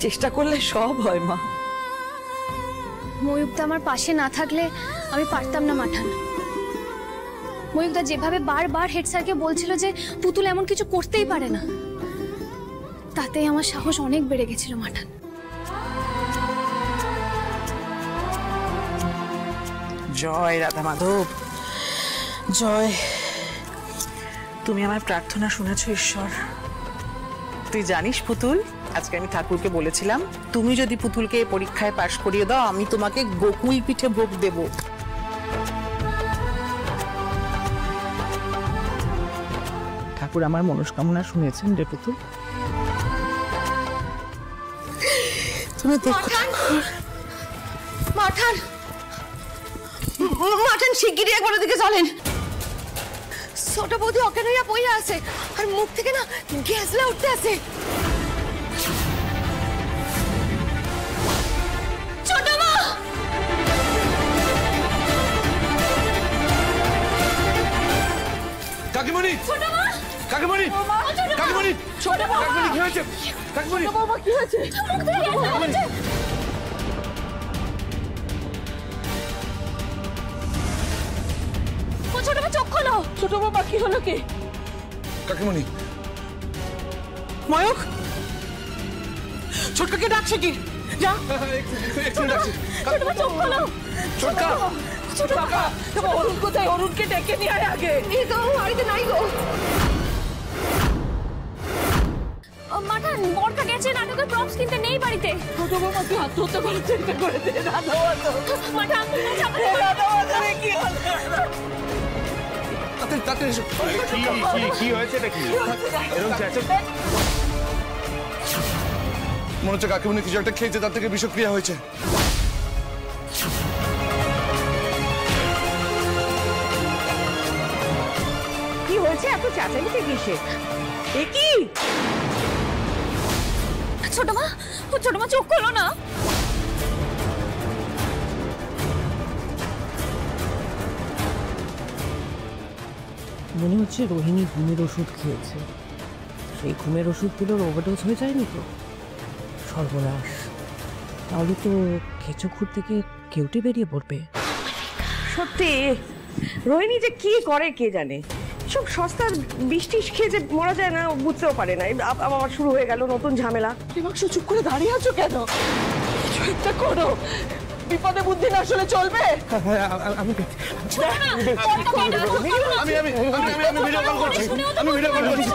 চেষ্টা করলে সব হয় মা। ময়ূকদা আমার পাশে না থাকলে আমি পারতাম না মাঠান। ময়ূকদা যেভাবে বারবার হেড স্যারকে বলছিল যে পুতুল এমন কিছু করতেই পারে না, তাতেই আমার সাহস অনেক বেড়ে গেছিল মাঠান। জয় রাধা মাধব, জয়। তুমি আমার প্রার্থনা শুনেছো ঈশ্বর। তুই জানিস পুতুল, আজকে আমি ঠাকুরকে বলেছিলাম তুমি যদি পুতুলকে পরীক্ষায় পাশ করিয়ে দাও আমি তোমাকে গোকুল পিঠে ভোগ দেব। ঠাকুর আমার মনস্কামনা শুনেছেন রে পুতুল। তুমি দেখো মাঠান, মাঠান শিগগিরই একবার ওদিকে চলেন। ছোট বৌদি অজ্ঞান হইয়া পইরা আছে আর মুখ থেকে না গ্যাসলা উঠতে আছে। ছোট মা, কাকিমণি, কাকিমণি, কাকিমণি, ছোট মা, কাকিমণি কি হয়েছে? কাকিমণি, বাবা কি হয়েছে? মুখ থেকে গ্যাসলা উঠছে। ছোট মা চোখ খোলো। ছোট বাবা কি হলো কি? কাকিমণি, ময়ূক ছোটকাকে ডাকছে কি? যা একটু ডাকছি। ছোট মা চোখ খোলো। ছোটকা, ছোট কাকা, অরুণ কোথায়? অরুণকে ডেকে নিয়ে আয় আগে। এই তো বাড়িতে নাই গো। মাঠান, বরকা গেছে নাটকের প্রপস কিনতে, নেই বাড়িতে। ছোট বাবা কি আত্মহত্যা করার চেষ্টা করেছে? মাঠান কি হলো? তাড়াতাড়ি এসো। কি হয়েছে নাকি? এরকম চেঁচে মনে হচ্ছে কাকিমণি কিছু একটা খেয়েছে, তার থেকে বিষক্রিয়া হয়েছে। কি হয়েছে? এত চেঁচামেচি কিসে? এ কি? ছোট মা, ছোট মা চোখ খোলো না। মনে হচ্ছে রোহিণী ঘুমের ওষুধ খেয়েছে। সেই ঘুমের ওষুধগুলোর ওভারডোজ হয়ে যায়নি তো? সর্বনাশ, তাহলে তো কেঁচোখুর থেকে কেউটে বেরিয়ে পড়বে। সত্যি রোহিণী যে কি করে কে জানে। সব সস্তার বৃষ্টি খেয়ে যে মরা যায় না বুঝতেও পারে না। আবার শুরু হয়ে গেল নতুন ঝামেলা। বিভৎস চুপ করে দাঁড়িয়ে আছো কেন? কিছু একটা করো, বিপদে বুদ্ধি না আসলে চলবে। আমি ভিডিও কল করছি। আমি ভিডিও কল করছি।